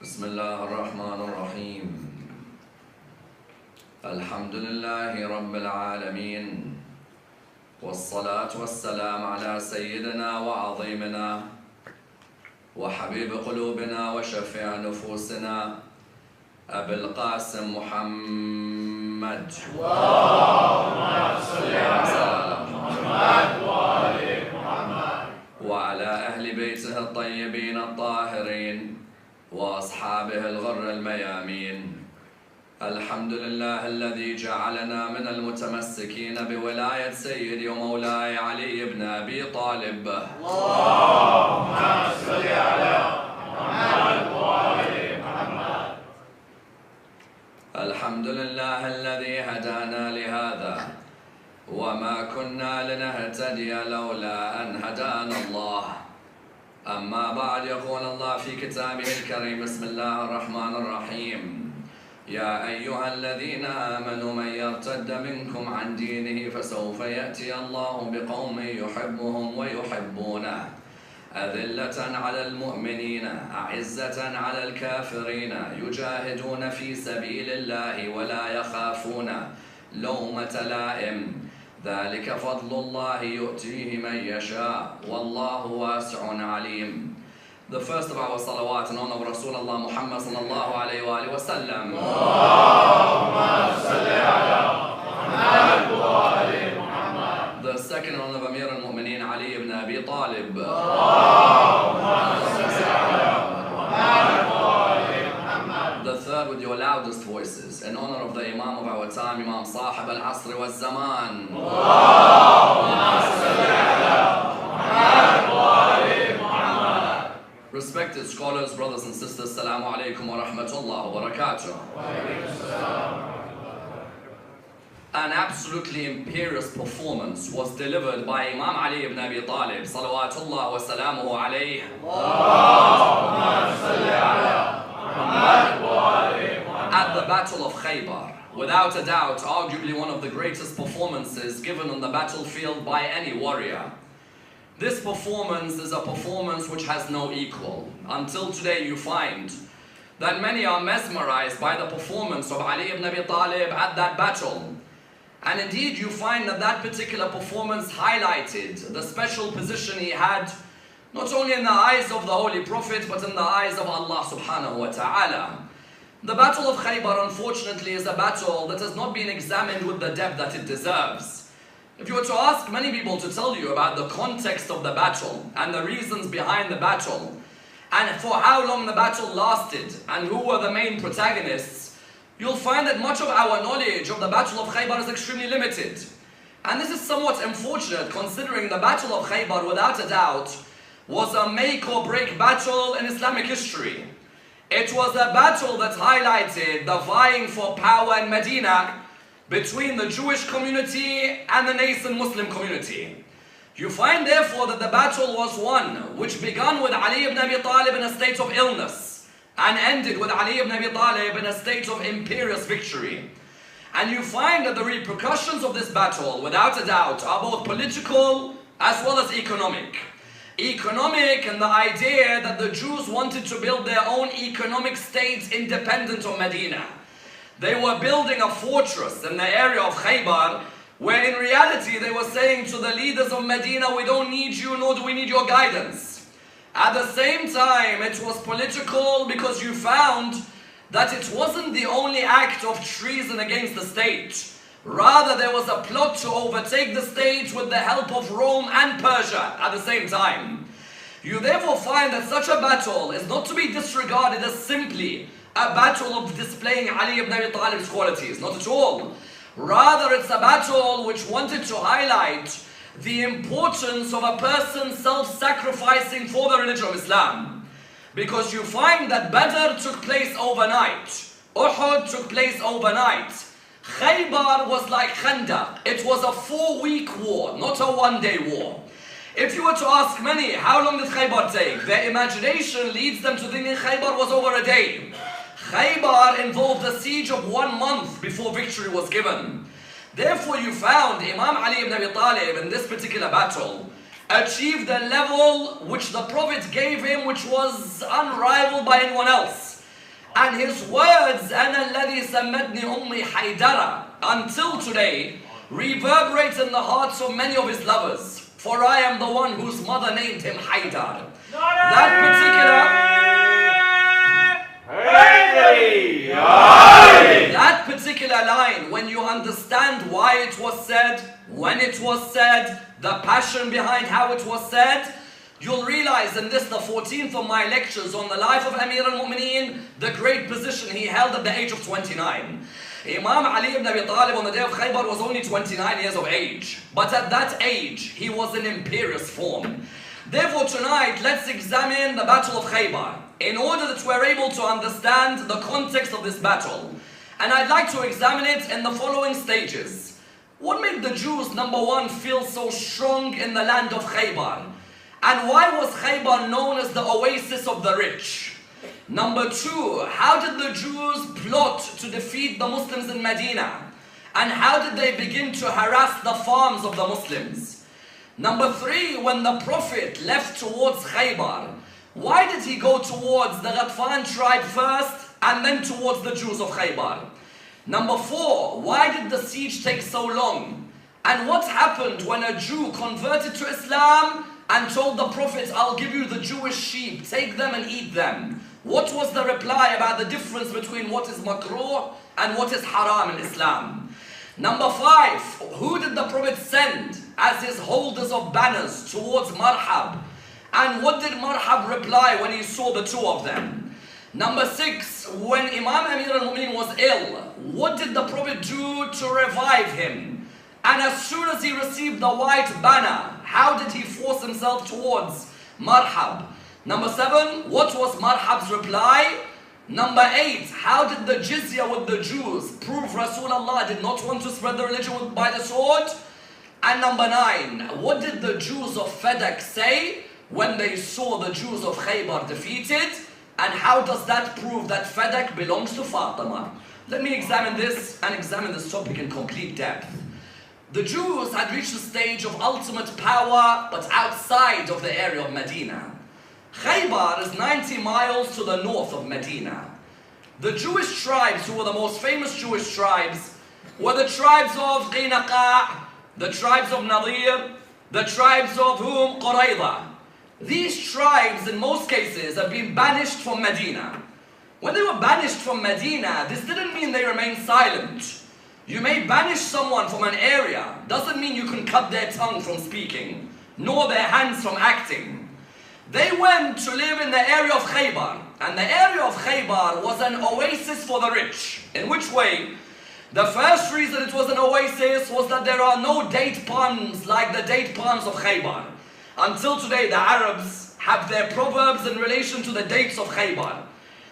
بسم الله الرحمن الرحيم. الحمد لله رب العالمين، والصلاة والسلام على سيدنا وعظيمنا وحبيب قلوبنا وشفيع نفوسنا أبي القاسم محمد. اللهم صل على محمد وآل محمد وعلى أهل بيته الطيبين الطاهرين وأصحابه الغر الميامين. الحمد لله الذي جعلنا من المتمسكين بولاية سيدي ومولاي علي بن أبي طالب. اللهم صل على محمد وآل محمد. الحمد لله الذي هدانا لهذا وما كنا لنهتدي لولا أن هدانا الله. أما بعد، يقول الله في كتابه الكريم: بسم الله الرحمن الرحيم. يا أيها الذين آمنوا من يرتد منكم عن دينه فسوف يأتي الله بقوم يحبهم ويحبونه أذلة على المؤمنين أعزة على الكافرين يجاهدون في سبيل الله ولا يخافون لومة لائم. ذلك فضل الله يؤتيه من يشاء والله واسع عليم. The first of our salawat in honor of Rasulullah Muhammad sallallahu alayhi wa sallam. اللهم صل على محمد وآل محمد. The second in honor of Amir al-Mu'mineen Ali ibn Abi Talib. اللهم صل على محمد وآل محمد. The third with your loudest voices in honor of the Imam of our time, Imam Sahib al-Asr wal-Zaman. اللهم صل على محمد وآل محمد. Respected scholars, brothers and sisters, Assalamu alaikum wa rahmatullah wa barakatuh. An absolutely imperious performance was delivered by Imam Ali ibn Abi Talib, salawatullah wa salamuhu alayhi. At the Battle of Khaybar, without a doubt, arguably one of the greatest performances given on the battlefield by any warrior. This performance is a performance which has no equal. Until today you find that many are mesmerized by the performance of Ali ibn Abi Talib at that battle. And indeed you find that that particular performance highlighted the special position he had, not only in the eyes of the Holy Prophet, but in the eyes of Allah subhanahu wa ta'ala. The Battle of Khaybar, unfortunately, is a battle that has not been examined with the depth that it deserves. If you were to ask many people to tell you about the context of the battle and the reasons behind the battle and for how long the battle lasted and who were the main protagonists, you'll find that much of our knowledge of the Battle of Khaybar is extremely limited. And this is somewhat unfortunate, considering the Battle of Khaybar, without a doubt, was a make or break battle in Islamic history. It was a battle that highlighted the vying for power in Medina between the Jewish community and the nascent Muslim community. You find therefore that the battle was one which began with Ali ibn Abi Talib in a state of illness and ended with Ali ibn Abi Talib in a state of imperious victory. And you find that the repercussions of this battle, without a doubt, are both political as well as economic. Economic in the idea that the Jews wanted to build their own economic state independent of Medina. They were building a fortress in the area of Khaybar, where in reality they were saying to the leaders of Medina, we don't need you, nor do we need your guidance. At the same time, it was political because you found that it wasn't the only act of treason against the state. Rather, there was a plot to overtake the state with the help of Rome and Persia at the same time. You therefore find that such a battle is not to be disregarded as simply a battle of displaying Ali ibn Abi Talib's qualities, not at all. Rather, it's a battle which wanted to highlight the importance of a person self-sacrificing for the religion of Islam. Because you find that Badr took place overnight, Uhud took place overnight, Khaybar was like Khandaq. It was a 4-week war, not a one-day war. If you were to ask many, how long did Khaybar take? Their imagination leads them to thinking Khaybar was over a day. Khaybar involved a siege of 1 month before victory was given. Therefore you found Imam Ali ibn Abi Talib in this particular battle achieved a level which the Prophet gave him, which was unrivaled by anyone else. And his words, أَنَا الَّذِي سَمَّتْنِي أُمِّي حَيْدَرَ, until today, reverberates in the hearts of many of his lovers. For I am the one whose mother named him Haydar. That particular line, when you understand why it was said, when it was said, the passion behind how it was said, you'll realize in this, the 14th of my lectures on the life of Amir al-Mu'mineen, the great position he held at the age of 29. Imam Ali ibn Abi Talib on the day of Khaybar was only 29 years of age. But at that age, he was in imperious form. Therefore tonight, let's examine the Battle of Khaybar in order that we're able to understand the context of this battle. And I'd like to examine it in the following stages. What made the Jews, number one, feel so strong in the land of Khaybar? And why was Khaybar known as the oasis of the rich? Number two, how did the Jews plot to defeat the Muslims in Medina? And how did they begin to harass the farms of the Muslims? Number three, when the Prophet left towards Khaybar, why did he go towards the Ghatfan tribe first and then towards the Jews of Khaybar? Number four, why did the siege take so long? And what happened when a Jew converted to Islam and told the Prophet, I'll give you the Jewish sheep, take them and eat them? What was the reply about the difference between what is makruh and what is haram in Islam? Number five, who did the Prophet send as his holders of banners towards Marhab? And what did Marhab reply when he saw the two of them? Number six, when Imam Amir al-Mu'mineen was ill, what did the Prophet do to revive him? And as soon as he received the white banner, how did he force himself towards Marhab? Number seven, what was Marhab's reply? Number eight, how did the jizya with the Jews prove Rasulullah did not want to spread the religion by the sword? And number nine, what did the Jews of Fadak say when they saw the Jews of Khaybar defeated? And how does that prove that Fadak belongs to Fatima? Let me examine this and examine this topic in complete depth. The Jews had reached a stage of ultimate power, but outside of the area of Medina. Khaybar is 90 miles to the north of Medina. The Jewish tribes, who were the most famous Jewish tribes, were the tribes of Qinaqa', the tribes of Nadir, the tribes of whom? Qurayza. These tribes, in most cases, have been banished from Medina. When they were banished from Medina, this didn't mean they remained silent. You may banish someone from an area, doesn't mean you can cut their tongue from speaking, nor their hands from acting. They went to live in the area of Khaybar, and the area of Khaybar was an oasis for the rich. In which way? The first reason it was an oasis was that there are no date palms like the date palms of Khaybar. Until today, the Arabs have their proverbs in relation to the dates of Khaybar.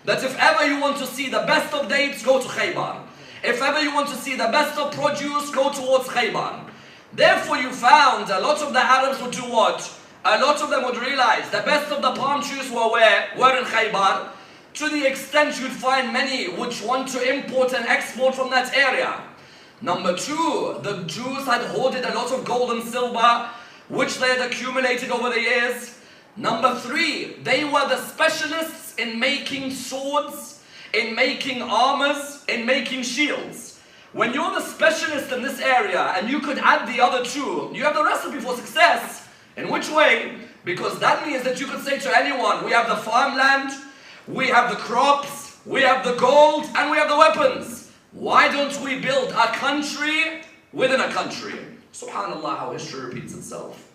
That if ever you want to see the best of dates, go to Khaybar. If ever you want to see the best of produce, go towards Khaybar. Therefore you found a lot of the Arabs would do what? A lot of them would realize the best of the palm trees were where? Were in Khaybar. To the extent you'd find many which want to import and export from that area. Number two, the Jews had hoarded a lot of gold and silver, which they had accumulated over the years. Number three, they were the specialists in making swords, in making armors, in making shields. When you're the specialist in this area and you could add the other two, you have the recipe for success. In which way? Because that means that you could say to anyone, we have the farmland, we have the crops, we have the gold, and we have the weapons. Why don't we build a country within a country? Subhanallah, how history repeats itself.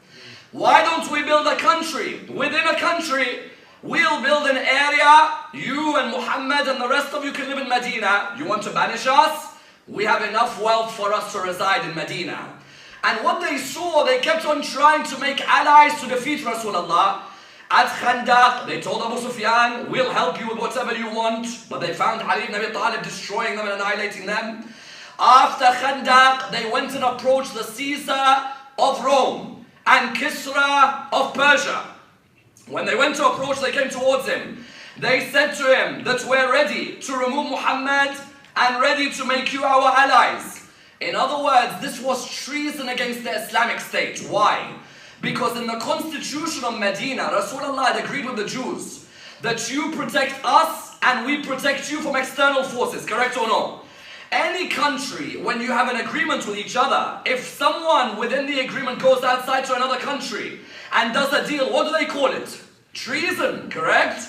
Why don't we build a country within a country? We'll build an area, you and Muhammad and the rest of you can live in Medina. You want to banish us? We have enough wealth for us to reside in Medina. And what they saw, they kept on trying to make allies to defeat Rasulullah. At Khandaq, they told Abu Sufyan, we'll help you with whatever you want. But they found Ali ibn Abi Talib destroying them and annihilating them. After Khandaq, they went and approached the Caesar of Rome and Kisra of Persia. When they went to approach, they came towards him. They said to him that we're ready to remove Muhammad and ready to make you our allies. In other words, this was treason against the Islamic State. Why? Because in the constitution of Medina, Rasulullah had agreed with the Jews that you protect us and we protect you from external forces, correct or no? Any country, when you have an agreement with each other, if someone within the agreement goes outside to another country and does a deal, what do they call it? Treason, correct?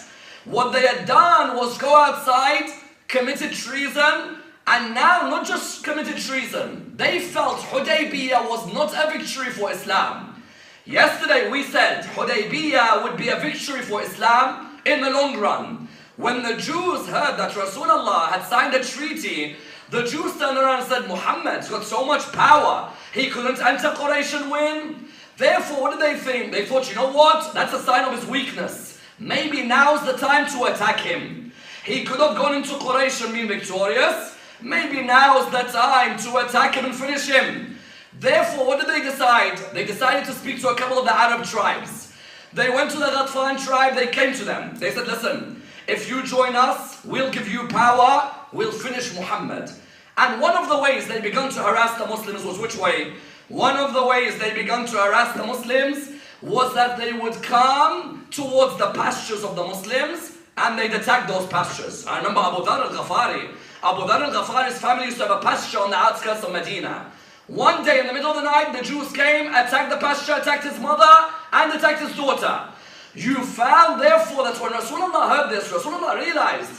What they had done was go outside, committed treason, and now not just committed treason, they felt Hudaybiyah was not a victory for Islam. Yesterday we said Hudaybiyah would be a victory for Islam in the long run. When the Jews heard that Rasulullah had signed a treaty, the Jews turned around and said, Muhammad's got so much power, he couldn't enter Quraysh and win. Therefore, what did they think? They thought, you know what? That's a sign of his weakness. Maybe now's the time to attack him. He could have gone into Quraysh and been victorious. Maybe now's the time to attack him and finish him. Therefore, what did they decide? They decided to speak to a couple of the Arab tribes. They went to the Ghatfan tribe, they came to them. They said, listen, if you join us, we'll give you power, we'll finish Muhammad. And one of the ways they began to harass the Muslims was which way? One of the ways they began to harass the Muslims was that they would come towards the pastures of the Muslims and they'd attack those pastures. I remember Abu Dharr al-Ghafari. Abu Dharr al-Ghafari's family used to have a pasture on the outskirts of Medina. One day in the middle of the night, the Jews came, attacked the pasture, attacked his mother, and attacked his daughter. You found therefore that when Rasulullah heard this, Rasulullah realized,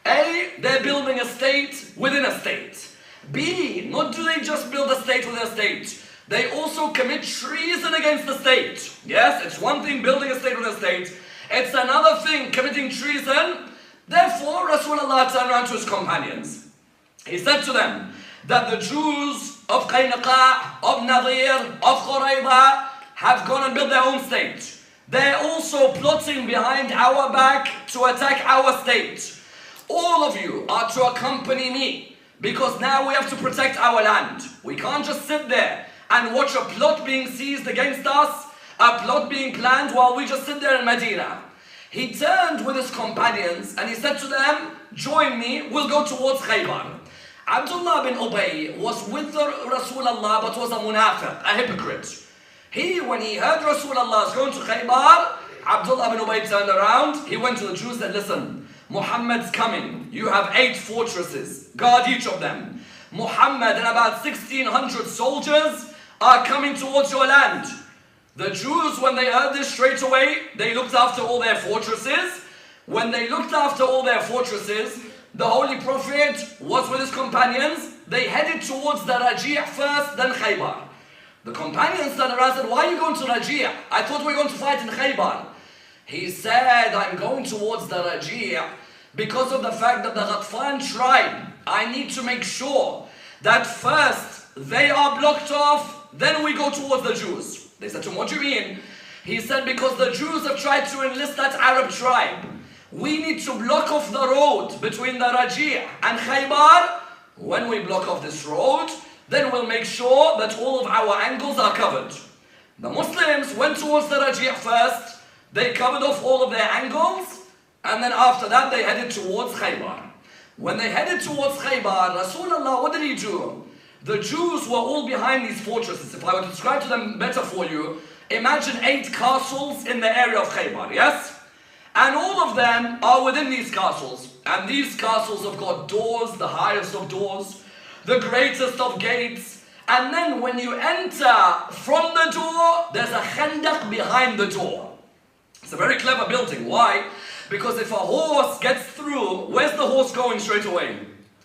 A, they're building a state within a state. B, not do they just build a state within a state, they also commit treason against the state. Yes, it's one thing building a state within a state, it's another thing committing treason. Therefore, Rasulullah turned around to his companions. He said to them that the Jews of Qaynuqa, of Nadir, of Qurayza have gone and built their own state. They're also plotting behind our back to attack our state. All of you are to accompany me because now we have to protect our land. We can't just sit there and watch a plot being seized against us, a plot being planned while we just sit there in Medina. He turned with his companions and he said to them, join me, we'll go towards Khaybar. Abdullah bin Ubay was with Rasulullah but was a munafiq, a hypocrite. When he heard Rasulullah is going to Khaybar, Abdullah bin Ubay turned around, he went to the Jews and said, listen, Muhammad's coming. You have 8 fortresses, guard each of them. Muhammad and about 1,600 soldiers are coming towards your land. The Jews, when they heard this straight away, they looked after all their fortresses. When they looked after all their fortresses, the Holy Prophet was with his companions. They headed towards the Raji' first, then Khaybar. The companions turned around and said, why are you going to Raji'? I thought we were going to fight in Khaybar. He said, I'm going towards the Raji' because of the fact that the Ghatfan tribe, I need to make sure that first they are blocked off, then we go towards the Jews. They said to him, what do you mean? He said, because the Jews have tried to enlist that Arab tribe. We need to block off the road between the Raji' and Khaybar. When we block off this road, then we'll make sure that all of our angles are covered. The Muslims went towards the Raji' first. They covered off all of their angles. And then after that, they headed towards Khaybar. When they headed towards Khaybar, Rasulullah, what did he do? The Jews were all behind these fortresses. If I were to describe to them better for you, imagine 8 castles in the area of Khaybar, yes? And all of them are within these castles. And these castles have got doors, the highest of doors, the greatest of gates. And then when you enter from the door, there's a khandaq behind the door. It's a very clever building. Why? Because if a horse gets through, where's the horse going straight away?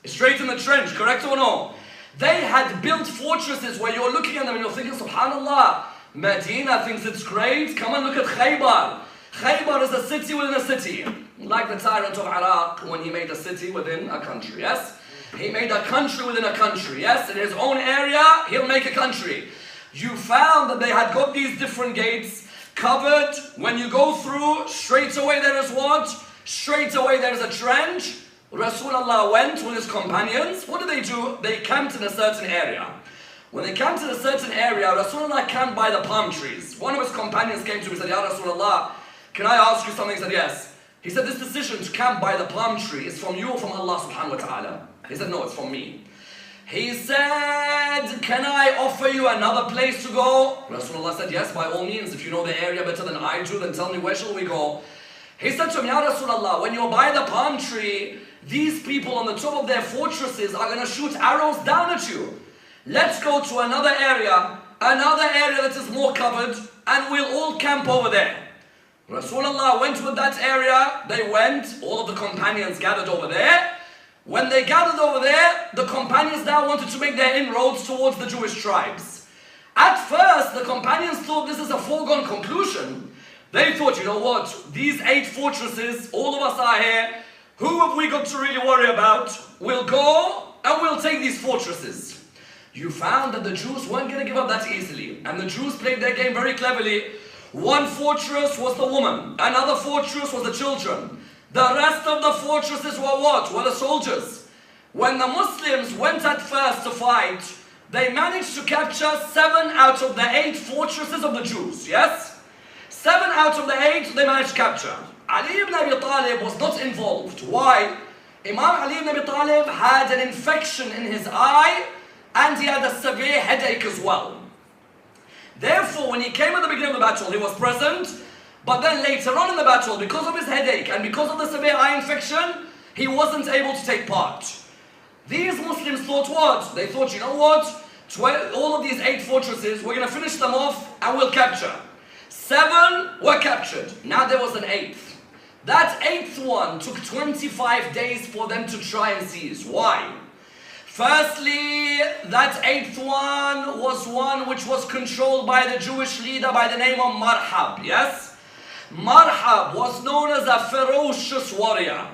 Straight in the trench, correct or no? They had built fortresses where you're looking at them and you're thinking, subhanallah, Medina thinks it's great. Come and look at Khaybar. Khaybar is a city within a city. Like the tyrant of Iraq when he made a city within a country, yes? He made a country within a country, yes? In his own area, he'll make a country. You found that they had got these different gates covered. When you go through, straight away there is what? Straight away there is a trench. Rasulullah went with his companions. What did they do? They camped in a certain area. When they camped in a certain area, Rasulullah camped by the palm trees. One of his companions came to him and said, Ya Rasulullah, can I ask you something? He said, yes. He said, this decision to camp by the palm tree is from you or from Allah subhanahu wa ta'ala? He said, no, it's from me. He said, can I offer you another place to go? Rasulullah said, yes, by all means. If you know the area better than I do, then tell me, where shall we go? He said to him, Ya Rasulullah, when you're by the palm tree, these people on the top of their fortresses are going to shoot arrows down at you. Let's go to another area that is more covered, and we'll all camp over there. Rasulullah went with that area. They went, all of the companions gathered over there. When they gathered over there, the companions now wanted to make their inroads towards the Jewish tribes. At first, the companions thought this is a foregone conclusion. They thought, you know what, these 8 fortresses, all of us are here. Who have we got to really worry about? We'll go and we'll take these fortresses. You found that the Jews weren't going to give up that easily. And the Jews played their game very cleverly. One fortress was the woman. Another fortress was the children. The rest of the fortresses were what? Were the soldiers. When the Muslims went at first to fight, they managed to capture 7 out of the 8 fortresses of the Jews. Yes? 7 out of the 8 they managed to capture. Ali ibn Abi Talib was not involved. Why? Imam Ali ibn Abi Talib had an infection in his eye, and he had a severe headache as well. Therefore, when he came at the beginning of the battle, he was present, but then later on in the battle, because of his headache and because of the severe eye infection, he wasn't able to take part. These Muslims thought what? They thought, you know what? All of these 8 fortresses, we're going to finish them off and we'll capture. 7 were captured. Now there was an 8th. That 8th one took 25 days for them to try and seize. Why? Firstly, that 8th one was one which was controlled by the Jewish leader by the name of Marhab, yes? Marhab was known as a ferocious warrior.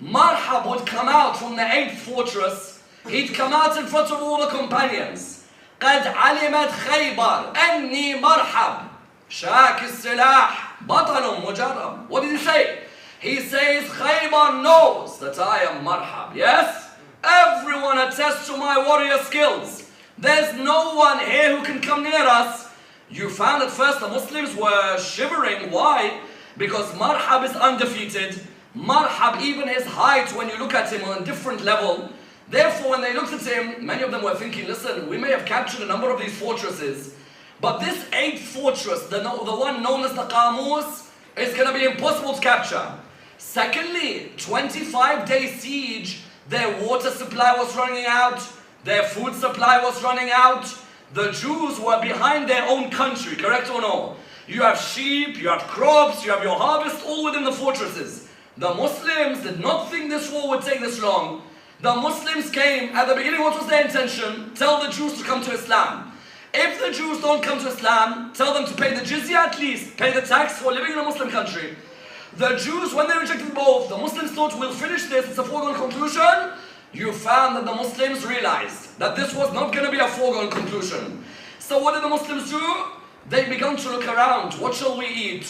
Marhab would come out from the 8th fortress. He'd come out in front of all the companions. قد علمت خيبر أني مرحب شاك السلاح بطل مجرب. What did he say? He says, Khaybar knows that I am Marhab, yes? Everyone attests to my warrior skills. There's no one here who can come near us. You found at first the Muslims were shivering. Why? Because Marhab is undefeated. Marhab, even his height, when you look at him on a different level. Therefore, when they looked at him, many of them were thinking, listen, we may have captured a number of these fortresses, but this 8th fortress, the one known as the Qamus, is going to be impossible to capture. Secondly, 25-day siege. Their water supply was running out. Their food supply was running out. The Jews were behind their own country, correct or no? You have sheep, you have crops, you have your harvest, all within the fortresses. The Muslims did not think this war would take this long. The Muslims came, at the beginning, what was their intention? Tell the Jews to come to Islam. If the Jews don't come to Islam, tell them to pay the jizya at least, pay the tax for living in a Muslim country. The Jews, when they rejected both, the Muslims thought, we'll finish this, it's a foregone conclusion. You found that the Muslims realized that this was not going to be a foregone conclusion. So what did the Muslims do? They began to look around. What shall we eat?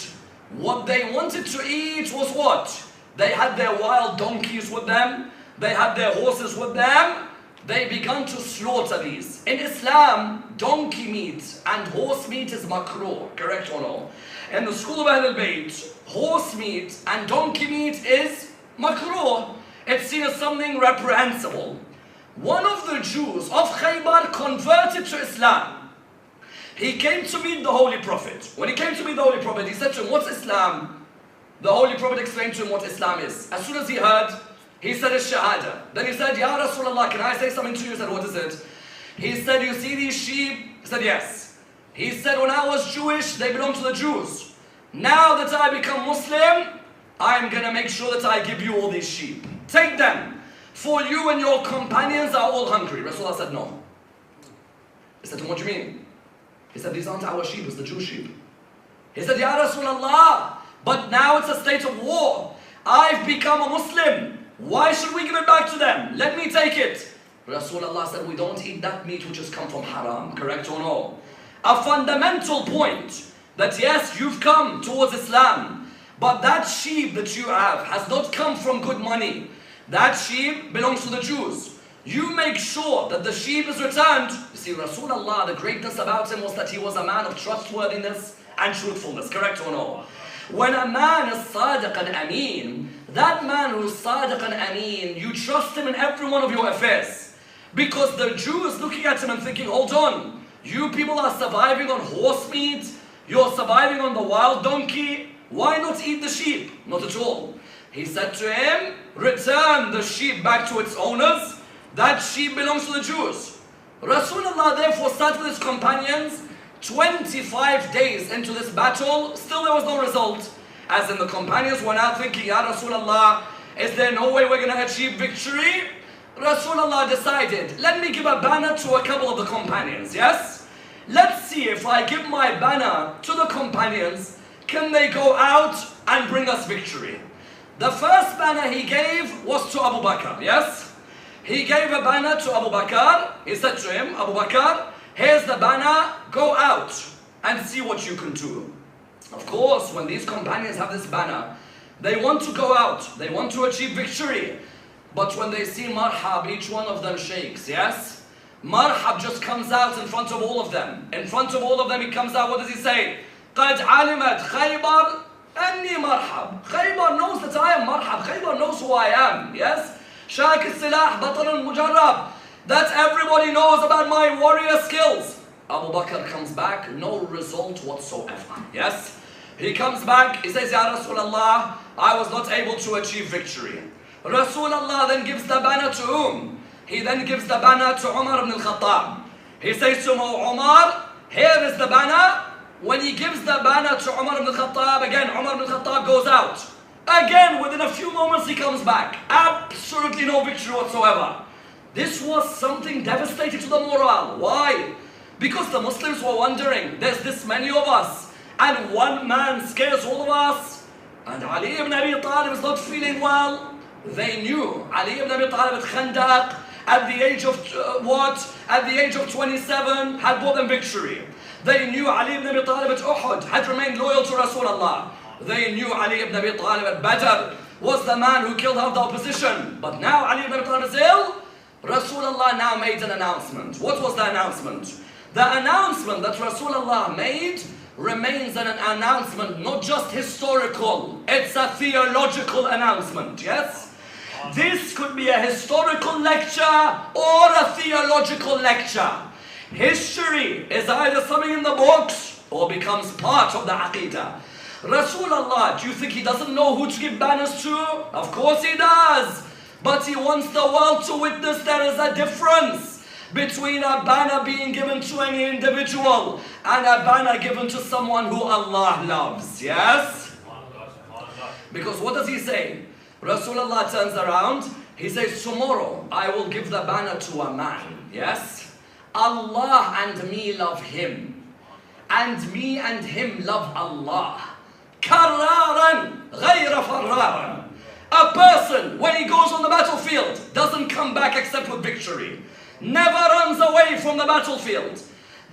What they wanted to eat was what? They had their wild donkeys with them. They had their horses with them. They began to slaughter these. In Islam, donkey meat and horse meat is makruh, correct or no? In the school of Ahl al-Bayt, horse meat and donkey meat is makruh. It's seen as something reprehensible. One of the Jews of Khaybar converted to Islam. He came to meet the Holy Prophet. When he came to meet the Holy Prophet, he said to him, what's Islam? The Holy Prophet explained to him what Islam is. As soon as he heard, he said his shahada. Then he said, Ya Rasulullah, can I say something to you? He said, what is it? He said, you see these sheep? He said, yes. He said, when I was Jewish, they belonged to the Jews. Now that I become Muslim, I'm going to make sure that I give you all these sheep. Take them, for you and your companions are all hungry. Rasulullah said, no. He said to him, what do you mean? He said, these aren't our sheep, it's the Jewish sheep. He said, Ya Rasulullah, but now it's a state of war. I've become a Muslim. Why should we give it back to them? Let me take it. Rasulullah said, we don't eat that meat which has come from haram, correct or no? A fundamental point that yes, you've come towards Islam, but that sheep that you have has not come from good money. That sheep belongs to the Jews. You make sure that the sheep is returned. You see, Rasulullah, the greatness about him was that he was a man of trustworthiness and truthfulness, correct or no? When a man is sadiq and ameen, that man who is sadiq and ameen, you trust him in every one of your affairs. Because the Jew is looking at him and thinking, hold on, you people are surviving on horse meat, you're surviving on the wild donkey, Why not eat the sheep? Not at all. He said to him, return the sheep back to its owners. That sheep belongs to the Jews. Rasulullah therefore sat with his companions 25 days into this battle. Still there was no result. As in the companions were now thinking, Ya Rasulullah, is there no way we're going to achieve victory? Rasulullah decided, let me give a banner to a couple of the companions, yes? Let's see if I give my banner to the companions, can they go out and bring us victory? The first banner he gave was to Abu Bakr, yes? He gave a banner to Abu Bakr. He said to him, Abu Bakr, here's the banner, go out and see what you can do. Of course, when these companions have this banner, they want to go out, they want to achieve victory. But when they see Marhab, each one of them shakes, yes? Marhab just comes out in front of all of them. In front of all of them he comes out, what does he say? قَدْ عَلِمَتْ خَيْبَرْ أَنِّي مَرْحَبْ. Khaybar knows that I am Marhab. Khaybar knows who I am, yes? شَاكِ السِّلَاح بَطَلٌ مُجَرَّبْ. That everybody knows about my warrior skills. Abu Bakr comes back, no result whatsoever, yes? He comes back, he says, Ya Rasulullah, I was not able to achieve victory. Rasulullah then gives the banner to whom? He then gives the banner to Umar ibn al-Khattab. He says to Umar, here is the banner. When he gives the banner to Umar ibn al-Khattab, again Umar ibn al-Khattab goes out. Again, within a few moments he comes back. Absolutely no victory whatsoever. This was something devastating to the morale. Why? Because the Muslims were wondering, there's this many of us, and one man scares all of us, and Ali ibn Abi Talib is not feeling well. They knew Ali ibn Abi Talib at Khandaq, at the age of At the age of 27, had brought them victory. They knew Ali ibn Abi Talib at Uhud had remained loyal to Rasulullah. They knew Ali ibn Abi Talib at Badr was the man who killed half the opposition. But now Ali ibn Abi Talib is ill. Rasulullah now made an announcement. What was the announcement? The announcement that Rasulullah made remains an announcement, not just historical. It's a theological announcement, yes? This could be a historical lecture or a theological lecture. History is either something in the books or becomes part of the Aqidah. Rasulullah, do you think he doesn't know who to give banners to? Of course he does. But he wants the world to witness there is a difference between a banner being given to any individual and a banner given to someone who Allah loves. Yes? Because what does he say? Rasulullah turns around, he says, tomorrow I will give the banner to a man. Yes? Allah and me love him. And me and him love Allah. Karraran ghayra farraran. A person, when he goes on the battlefield, doesn't come back except with victory. Never runs away from the battlefield.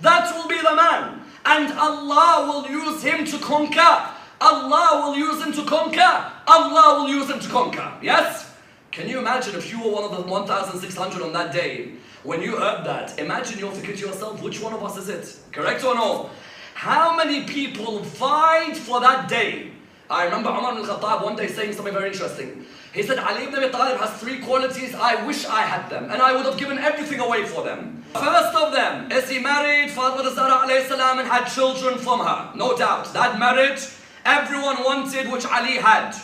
That will be the man. And Allah will use him to conquer. Allah will use him to conquer. Allah will use him to conquer. Yes? Can you imagine if you were one of the 1,600 on that day? When you heard that, imagine you're thinking to yourself, which one of us is it? Correct or no? How many people vied for that day? I remember Umar ibn al-Khattab one day saying something very interesting. He said, Ali ibn Abi Talib has 3 qualities, I wish I had them, and I would have given everything away for them. First of them is he married Fatima Zahra alayhi salam and had children from her. No doubt, that marriage, everyone wanted which Ali had.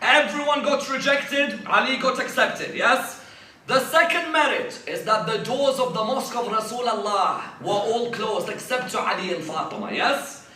Everyone got rejected, Ali got accepted, yes? The second merit is that the doors of the mosque of Rasulullah were all closed except to Ali and Fatima, yes?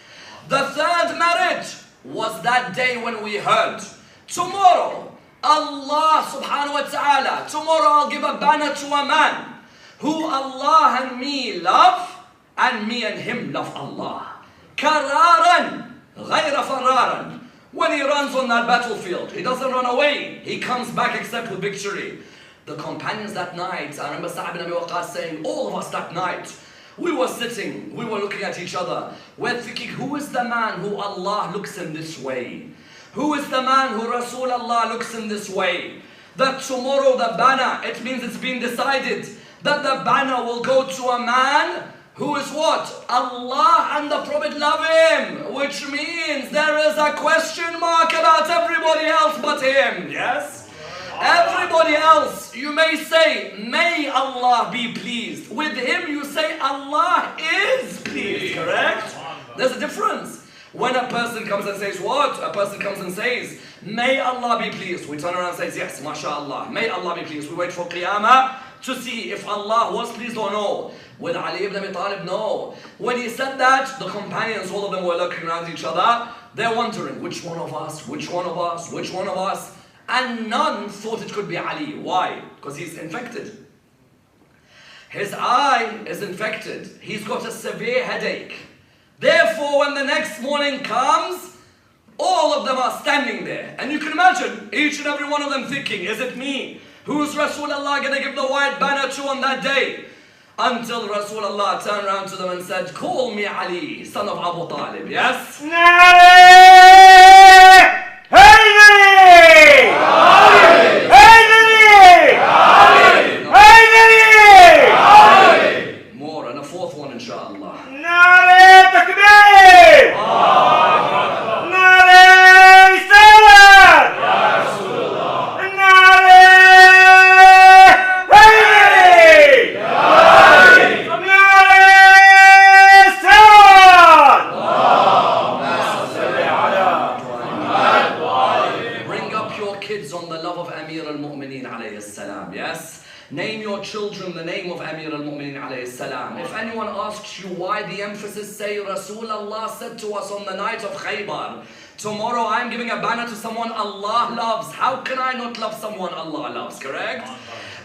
The third merit was that day when we heard, tomorrow, Allah subhanahu wa ta'ala, tomorrow I'll give a banner to a man who Allah and me love, and me and him love Allah. Kararan, ghayra fararan. When he runs on that battlefield, he doesn't run away. He comes back except with victory. The companions that night, I remember Sa'd ibn Abi Waqqas saying, all of us that night, we were sitting, we were looking at each other. We're thinking, who is the man who Allah looks in this way? Who is the man who Rasulullah looks in this way? That tomorrow the banner, it means it's been decided that the banner will go to a man who is what? Allah and the Prophet love him. Which means there is a question mark about everybody else but him. Yes? Everybody else, you may say, may Allah be pleased. With him you say, Allah is pleased, correct? There's a difference. When a person comes and says what? A person comes and says, may Allah be pleased. We turn around and say, yes, mashallah, may Allah be pleased. We wait for Qiyamah to see if Allah was pleased or no. With Ali ibn Abi Talib, no. When he said that, the companions, all of them were looking around each other. They're wondering, which one of us, which one of us, which one of us? And none thought it could be Ali. Why? Because he's infected. His eye is infected. He's got a severe headache. Therefore, when the next morning comes, all of them are standing there. And you can imagine each and every one of them thinking, is it me? Who's Rasulullah going to give the white banner to on that day? Until Rasulullah turned around to them and said, call me Ali, son of Abu Talib. Yes? More, and a fourth one, inshallah. Name your children the name of Amir al-Mu'mineen alayhi salam. If anyone asks you why the emphasis, say Rasulullah said to us on the night of Khaybar, tomorrow I'm giving a banner to someone Allah loves. How can I not love someone Allah loves, correct?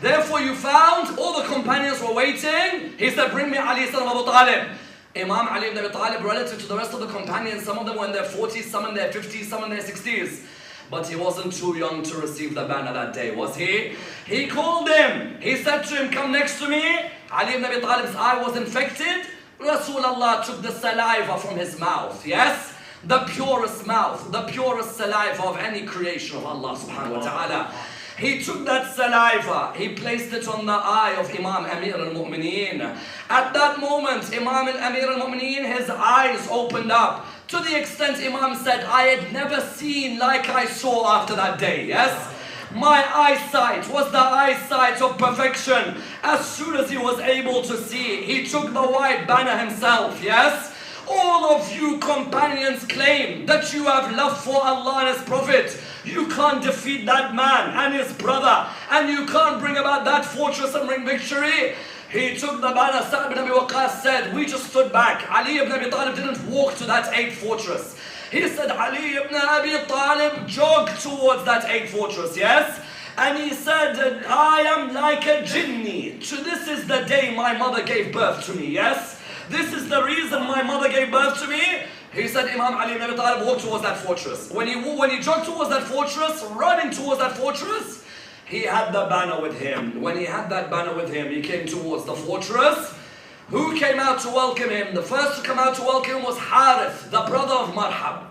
Therefore you found all the companions were waiting. He said, bring me Ali son of Abu Talib. Imam Ali ibn Abi Talib, relative to the rest of the companions, some of them were in their 40s, some in their 50s, some in their 60s. But he wasn't too young to receive the banner that day, was he? He called him. He said to him, come next to me. Ali ibn Abi Talib's eye was infected. Rasulullah took the saliva from his mouth, yes? The purest mouth, the purest saliva of any creation of Allah subhanahu wa ta'ala. He took that saliva, he placed it on the eye of Imam Amir al-Mu'mineen. At that moment, Imam Amir al-Mu'mineen, his eyes opened up. To the extent Imam said, I had never seen like I saw after that day, yes? My eyesight was the eyesight of perfection. As soon as he was able to see, he took the white banner himself, yes? All of you companions claim that you have love for Allah and His Prophet. You can't defeat that man and his brother, and you can't bring about that fortress and bring victory. He took the banner. Sa'd ibn Abi Waqqas said, we just stood back. Ali ibn Abi Talib didn't walk to that 8th fortress. He said, Ali ibn Abi Talib jogged towards that 8th fortress, yes? And he said, I am like a jinni. This is the day my mother gave birth to me, yes? This is the reason my mother gave birth to me. He said, Imam Ali ibn Abi Talib walked towards that fortress. When he jogged towards that fortress, running towards that fortress, he had the banner with him. When he had that banner with him, he came towards the fortress. Who came out to welcome him? The first to come out to welcome him was Harith, the brother of Marhab.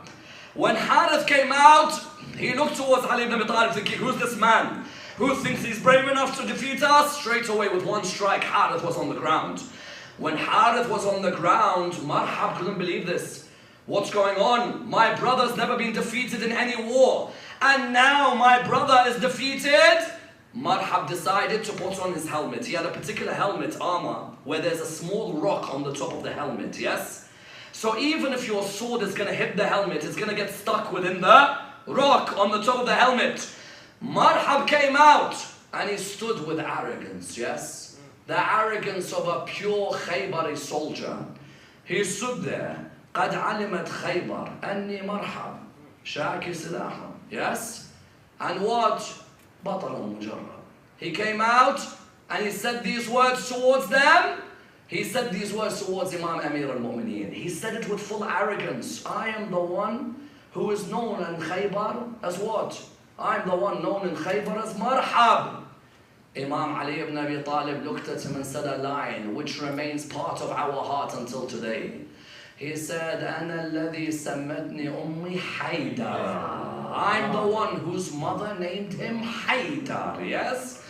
When Harith came out, he looked towards Ali ibn Abi Talib thinking, who's this man who thinks he's brave enough to defeat us? Straight away with one strike, Harith was on the ground. When Harith was on the ground, Marhab couldn't believe this. What's going on? My brother's never been defeated in any war. And now my brother is defeated. Marhab decided to put on his helmet. He had a particular helmet, armor, where there's a small rock on the top of the helmet, yes? So even if your sword is going to hit the helmet, it's going to get stuck within the rock on the top of the helmet. Marhab came out and he stood with arrogance, yes? The arrogance of a pure Khaybari soldier. He stood there. قد علمت خيبر أني مرحب شاكي سلاحهم. Yes? And what? بطل مجرب. He came out and he said these words towards them. He said these words towards Imam Amir al-Mu'mineen. He said it with full arrogance. I am the one who is known in Khaybar as what? I am the one known in Khaybar as Marhab. Imam Ali ibn Abi Talib looked at him and said a line which remains part of our heart until today. He said, أنا الذي سمتني أمي حيدر. I'm the one whose mother named him Haydar, yes?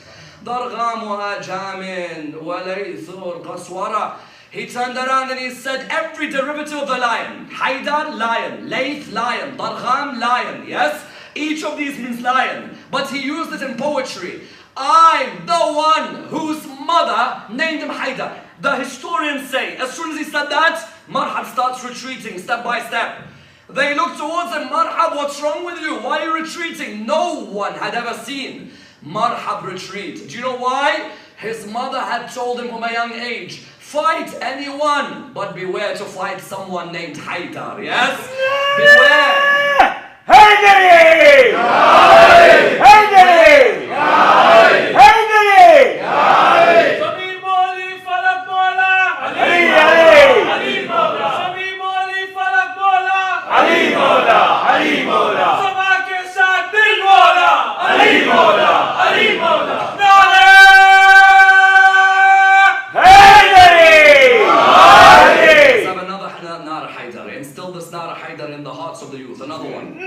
ضرغام أجام وليثور قسورة. He turned around and he said every derivative of the lion. Haydar, lion. Layth, lion. Dargham, lion, yes? Each of these means lion. But he used it in poetry. I'm the one whose mother named him Haydar. The historians say, as soon as he said that, Marhab starts retreating step by step. They looked towards him, Marhab, what's wrong with you? Why are you retreating? No one had ever seen Marhab retreat. Do you know why? His mother had told him from a young age, fight anyone, but beware to fight someone named Haydar, yes? Beware! Haydari! Haydari! Haydari! Samir Mawli, Falak Mawla, Ali, Ali! Ali Mawla. Samir Mawli, Falak Mawla, Ali Mawla! Ali Mawla! Sama ke saath Dil Mawla, Ali Mawla! Ali Mawla. Let's have another Nar Haydar. Instill this Nar Haydar in the hearts of the youth. Another one.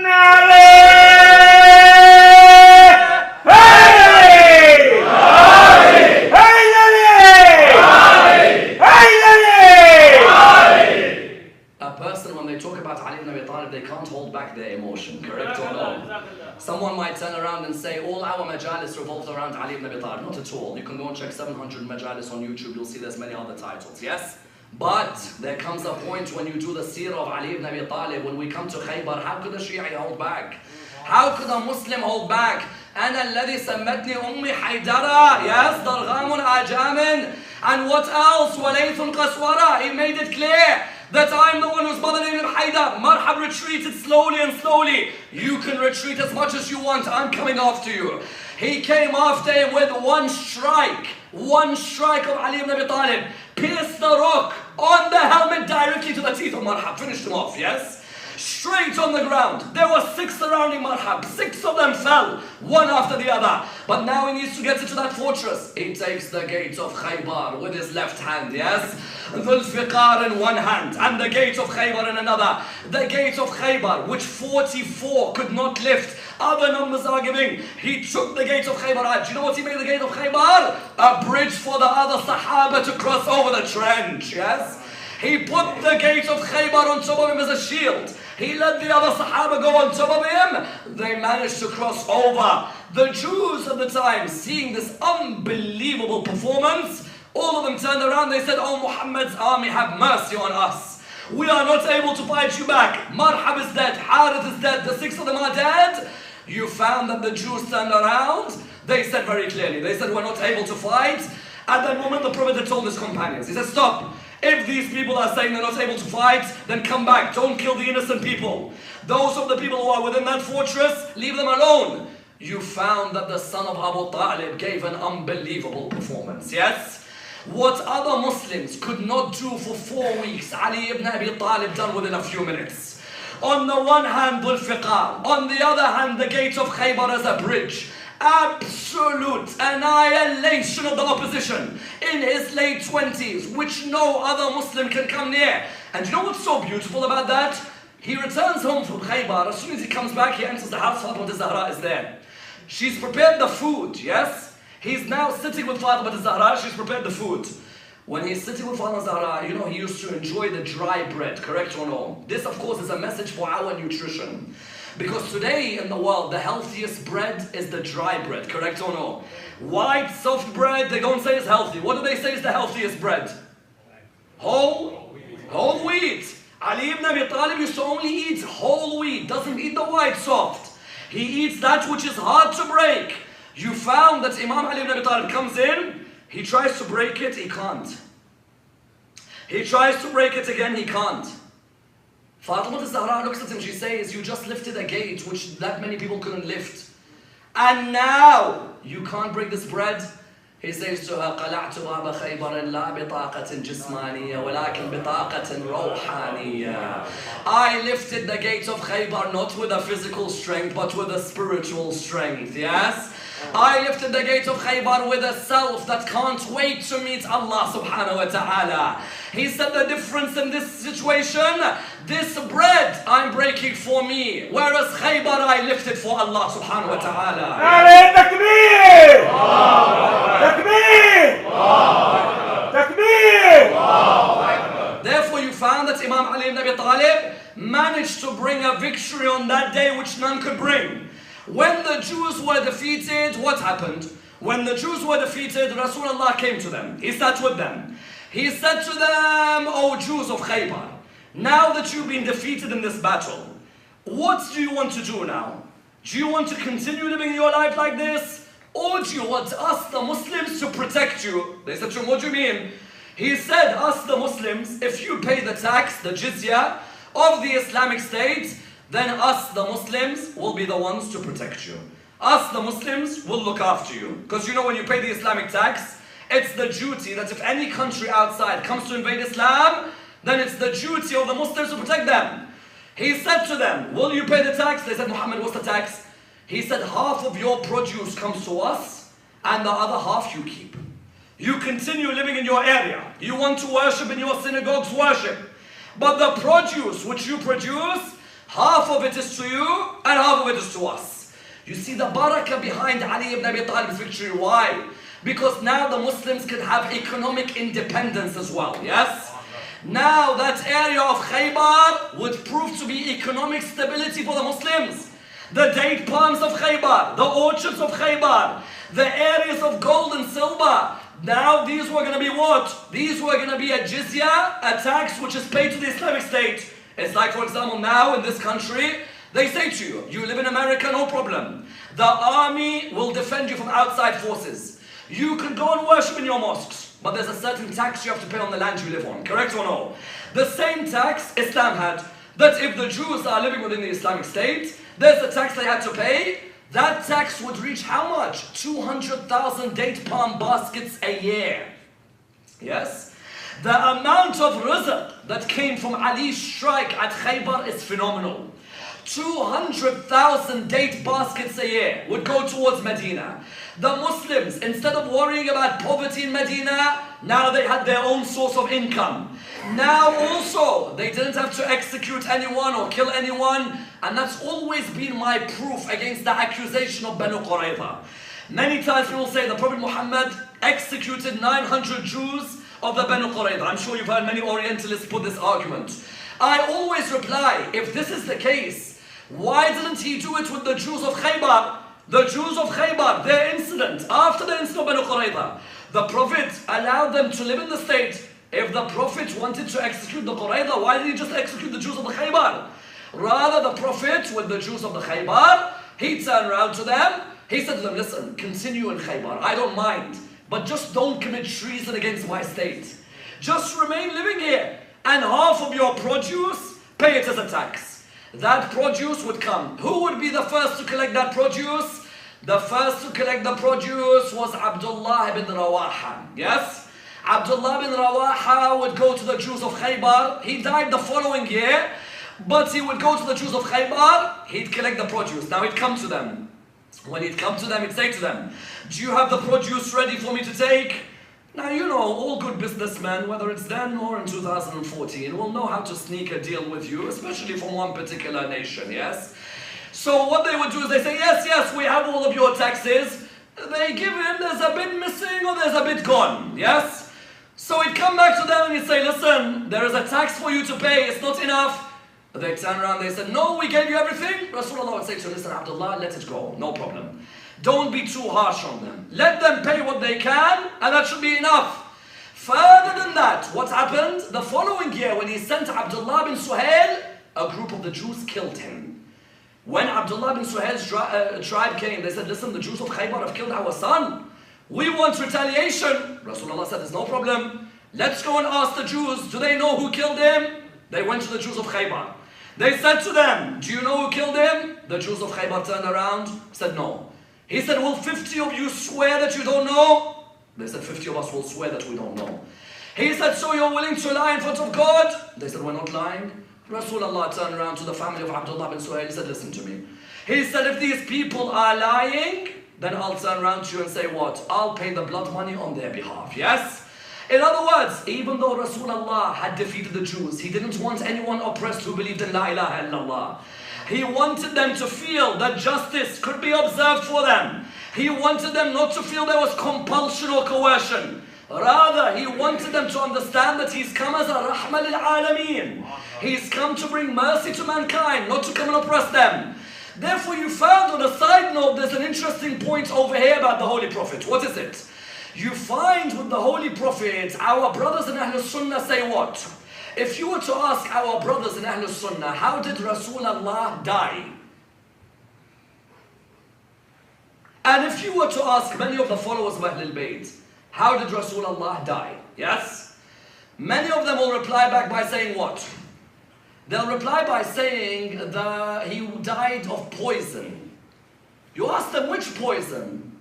A person, when they talk about Ali ibn Abi Talib, they can't hold back their emotion, correct or no? Someone might turn around and say, all our majalis revolved around Ali ibn Abi Talib. Not at all. You can go and check 700 majalis on YouTube, you'll see there's many other titles, yes? But there comes a point when you do the seerah of Ali ibn Abi Talib, when we come to Khaybar, how could a Shi'i hold back? How could a Muslim hold back? أنا الذي سمتني أمي حيدرة, yes, ضرغام آجام, and what else? وليث قسورة. He made it clear that I'm the one whose mother named him Haydar. Marhab retreated slowly and slowly. You can retreat as much as you want, I'm coming after you. He came after him with one strike of Ali ibn Abi Talib, pierced the rock on the helmet directly to the teeth of Marhab, finished him off, yes? Straight on the ground. There were 6 surrounding Marhab. 6 of them fell, one after the other. But now he needs to get into that fortress. He takes the gate of Khaybar with his left hand, yes? Dhul Fiqar in one hand, and the gate of Khaybar in another. The gate of Khaybar, which 44 could not lift. Other numbers are giving. He took the gate of Khaybar out. Do you know what he made the gate of Khaybar? A bridge for the other Sahaba to cross over the trench, yes? He put the gate of Khaybar on top of him as a shield. He let the other Sahaba go on top of him. They managed to cross over. The Jews at the time, seeing this unbelievable performance, all of them turned around. They said, oh, Muhammad's army, have mercy on us. We are not able to fight you back. Marhab is dead. Harith is dead. The 6 of them are dead. You found that the Jews turned around. They said very clearly, they said, we're not able to fight. At that moment, the Prophet had told his companions, he said, stop. If these people are saying they're not able to fight, then come back. Don't kill the innocent people. Those of the people who are within that fortress, leave them alone. You found that the son of Abu Talib gave an unbelievable performance, yes? What other Muslims could not do for 4 weeks, Ali ibn Abi Talib done within a few minutes. On the one hand, Dhul Fiqar. On the other hand, the gate of Khaybar as a bridge. Absolute annihilation of the opposition in his late 20s, which no other Muslim can come near. And you know what's so beautiful about that? He returns home from Khaybar. As soon as he comes back, he enters the house. Fatima Zahra is there. She's prepared the food, yes? He's now sitting with Fatima Zahra. She's prepared the food. When he's sitting with Fatima Zahra, you know, he used to enjoy the dry bread, correct or no? This, of course, is a message for our nutrition. Because today in the world, the healthiest bread is the dry bread, correct or no? White, soft bread, they don't say is healthy. What do they say is the healthiest bread? Whole wheat. Ali ibn Abi Talib used to only eat whole wheat, doesn't eat the white soft. He eats that which is hard to break. You found that Imam Ali ibn Abi Talib comes in, he tries to break it, he can't. He tries to break it again, he can't. Fatima Zahra looks at him, she says, you just lifted a gate which that many people couldn't lift. And now, you can't break this bread? He says to her, قَلَعْتُ بَابَ خَيْبَرٍ لَا بِطَاقَةٍ جِسْمَانِيَّةٍ وَلَكِنْ بِطَاقَةٍ رَوْحَانِيَّةٍ. I lifted the gates of Khaybar not with a physical strength, but with a spiritual strength, yes? I lifted the gate of Khaybar with a self that can't wait to meet Allah subhanahu wa ta'ala. He said the difference in this situation, this bread I'm breaking for me, whereas Khaybar I lifted for Allah subhanahu wa ta'ala. Takbir! Takbir! Takbir! Therefore you found that Imam Ali ibn Abi Talib managed to bring a victory on that day which none could bring. When the Jews were defeated, what happened? When the Jews were defeated, Rasulullah came to them. He sat with them. He said to them, O Jews of Khaybar, now that you've been defeated in this battle, what do you want to do now? Do you want to continue living your life like this? Or do you want us, the Muslims, to protect you? They said to him, what do you mean? He said, us, the Muslims, if you pay the tax, the jizya of the Islamic State, then us, the Muslims, will be the ones to protect you. Us, the Muslims, will look after you. Because you know when you pay the Islamic tax, it's the duty that if any country outside comes to invade Islam, then it's the duty of the Muslims to protect them. He said to them, will you pay the tax? They said, Muhammad, what's the tax? He said, half of your produce comes to us, and the other half you keep. You continue living in your area. You want to worship in your synagogues, worship. But the produce which you produce, half of it is to you, and half of it is to us. You see the barakah behind Ali ibn Abi Talib's victory. Why? Because now the Muslims can have economic independence as well, yes? Now that area of Khaybar would prove to be economic stability for the Muslims. The date palms of Khaybar, the orchards of Khaybar, the areas of gold and silver. Now these were going to be what? These were going to be a jizya, a tax which is paid to the Islamic State. It's like, for example, now in this country, they say to you, you live in America, no problem. The army will defend you from outside forces. You can go and worship in your mosques, but there's a certain tax you have to pay on the land you live on, correct or no? The same tax Islam had, that if the Jews are living within the Islamic State, there's a tax they had to pay. That tax would reach how much? 200,000 date palm baskets a year. Yes? The amount of rizq that came from Ali's strike at Khaybar is phenomenal. 200,000 date baskets a year would go towards Medina. The Muslims, instead of worrying about poverty in Medina, now they had their own source of income. Now also, they didn't have to execute anyone or kill anyone, and that's always been my proof against the accusation of Banu Qurayza. Many times people say the Prophet Muhammad executed 900 Jews of the Banu Qurayza. I'm sure you've heard many Orientalists put this argument. I always reply, if this is the case, why didn't he do it with the Jews of Khaybar? The Jews of Khaybar, their incident, after the incident of Banu Qurayza, the Prophet allowed them to live in the state. If the Prophet wanted to execute the Qurayza, why did he just execute the Jews of the Khaybar? Rather, the Prophet, with the Jews of the Khaybar, he turned around to them, he said to them, listen, continue in Khaybar, I don't mind, but just don't commit treason against my state. Just remain living here, and half of your produce, pay it as a tax. That produce would come. Who would be the first to collect that produce? The first to collect the produce was Abdullah ibn Rawaha. Yes? Abdullah ibn Rawaha would go to the Jews of Khaybar. He died the following year, but he would go to the Jews of Khaybar, he'd collect the produce. Now he'd come to them. When he'd come to them, he'd say to them, do you have the produce ready for me to take? Now, you know, all good businessmen, whether it's then or in 2014, will know how to sneak a deal with you, especially from one particular nation, yes? So what they would do is they say, yes, yes, we have all of your taxes. They give in, there's a bit missing or there's a bit gone, yes? So he'd come back to them and he'd say, listen, there is a tax for you to pay, it's not enough. They turn around, they said, no, we gave you everything. Rasulullah would say to him, listen, Abdullah, let it go, no problem. Don't be too harsh on them. Let them pay what they can, and that should be enough. Further than that, what happened? The following year, when he sent Abdullah bin Suhail, a group of the Jews killed him. When Abdullah bin Suhail's tribe came, they said, listen, the Jews of Khaybar have killed our son. We want retaliation. Rasulullah said, there's no problem. Let's go and ask the Jews, do they know who killed him? They went to the Jews of Khaybar. They said to them, do you know who killed him? The Jews of Khaybar turned around, said no. He said, will 50 of you swear that you don't know? They said, 50 of us will swear that we don't know. He said, so you're willing to lie in front of God? They said, we're not lying. Rasulullah turned around to the family of Abdullah bin Suhail. He said, listen to me. He said, if these people are lying, then I'll turn around to you and say what? I'll pay the blood money on their behalf, yes? In other words, even though Rasulullah had defeated the Jews, he didn't want anyone oppressed who believed in La ilaha illallah. He wanted them to feel that justice could be observed for them. He wanted them not to feel there was compulsion or coercion. Rather, he wanted them to understand that he's come as a rahma lil alameen. He's come to bring mercy to mankind, not to come and oppress them. Therefore, you found on a side note, there's an interesting point over here about the Holy Prophet. What is it? You find with the Holy Prophet, our brothers in Ahlul Sunnah say what? If you were to ask our brothers in Ahlul Sunnah, how did Rasulullah die? And if you were to ask many of the followers of Ahlul Bayt, how did Rasulullah die? Yes? Many of them will reply back by saying what? They'll reply by saying that he died of poison. You ask them which poison?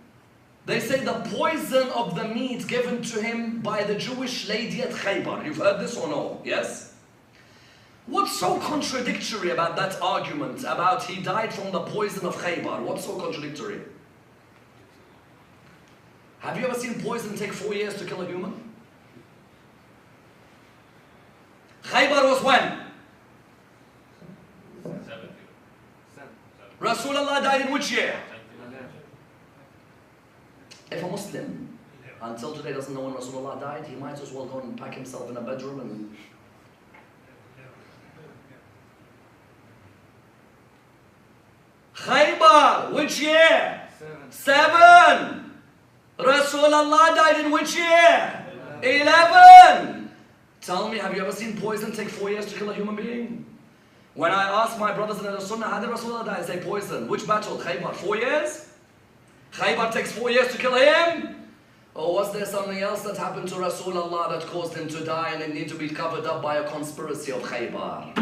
They say the poison of the meat given to him by the Jewish lady at Khaybar. You've heard this or no? Yes? What's so contradictory about that argument about he died from the poison of Khaybar? What's so contradictory? Have you ever seen poison take 4 years to kill a human? Khaybar was when? Rasulullah died in which year? If a Muslim until today doesn't know when Rasulullah died, he might as well go and pack himself in a bedroom and... Khaybar, which year? 7. Rasulullah died in which year? 11. Tell me, have you ever seen poison take 4 years to kill a human being? When I ask my brothers in the Sunnah, how did Rasulullah die? I say poison. Which battle? Khaybar. 4 years? Khaybar takes 4 years to kill him? Or was there something else that happened to Rasulullah that caused him to die and it need to be covered up by a conspiracy of Khaybar?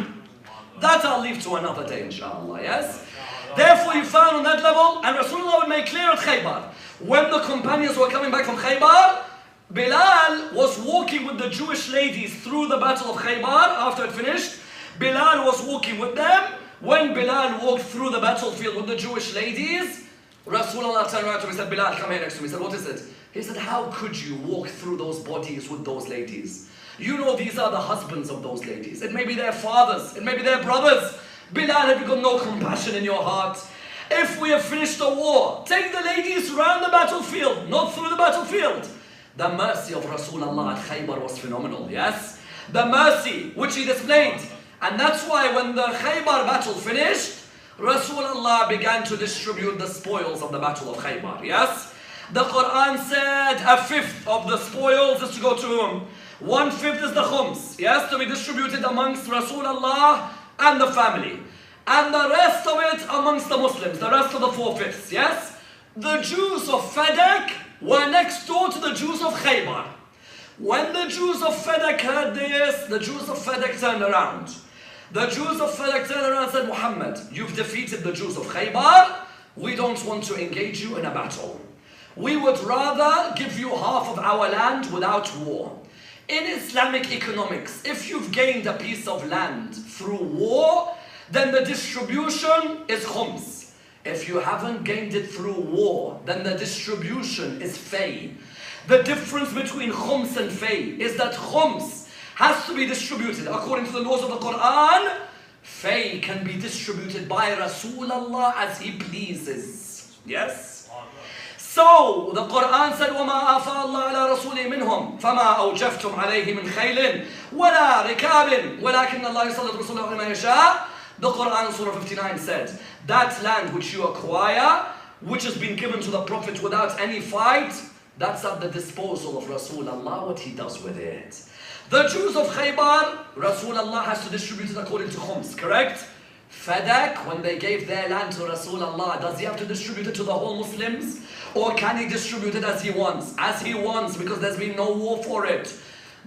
That I'll leave to another day, inshallah, yes? Therefore you found on that level, and Rasulullah would make clear at Khaybar, when the companions were coming back from Khaybar, Bilal was walking with the Jewish ladies through the battle of Khaybar after it finished. Bilal was walking with them. When Bilal walked through the battlefield with the Jewish ladies, Rasulullah turned around to him and said, Bilal, come here next to me. He said, what is it? He said, how could you walk through those bodies with those ladies? You know these are the husbands of those ladies. It may be their fathers. It may be their brothers. Bilal, have you got no compassion in your heart? If we have finished the war, take the ladies around the battlefield, not through the battlefield. The mercy of Rasulullah at Khaybar was phenomenal, yes? The mercy which he displayed. And that's why when the Khaybar battle finished, Rasulullah began to distribute the spoils of the battle of Khaybar, yes? The Quran said 1/5 of the spoils is to go to whom? 1/5 is the khums, yes? To be distributed amongst Rasulullah and the family. And the rest of it amongst the Muslims, the rest of the 4/5, yes? The Jews of Fadak were next door to the Jews of Khaybar. When the Jews of Fadak heard this, the Jews of Fadak turned around. The Jews of Fadak turned around and said, Muhammad, you've defeated the Jews of Khaybar. We don't want to engage you in a battle. We would rather give you half of our land without war. In Islamic economics, if you've gained a piece of land through war, then the distribution is khums. If you haven't gained it through war, then the distribution is fay. The difference between khums and fay is that khums has to be distributed according to the laws of the Quran. Fay can be distributed by Rasulullah as he pleases. Yes? So the Quran said, وَمَا أَفَاءَ اللَّهُ عَلَى رَسُولِهِ مِنْهُمْ فَمَا أَوْجَفْتُمْ عَلَيْهِ مِنْ خَيْلٍ وَلَا رِكَابٍ وَلَكِنَّ اللَّهَ يُسَلِّطُ رَسُولَهُ عَلَى مَن يَشَاءُ. The Quran, Surah 59 said, that land which you acquire, which has been given to the Prophet without any fight, that's at the disposal of Rasulullah, what he does with it. The Jews of Khaybar, Rasulullah has to distribute it according to khums, correct? Fadak, when they gave their land to Rasulullah, does he have to distribute it to the whole Muslims? Or can he distribute it as he wants? As he wants, because there's been no war for it.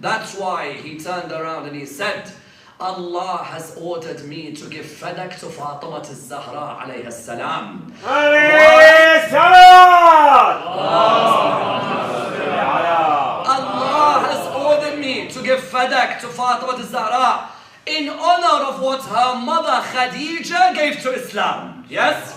That's why he turned around and he said, Allah has ordered me to give Fadak to Fatima al-Zahra alayha salam. Allah has ordered me to give Fadak to Fatima al-Zahra in honor of what her mother Khadija gave to Islam. Yes?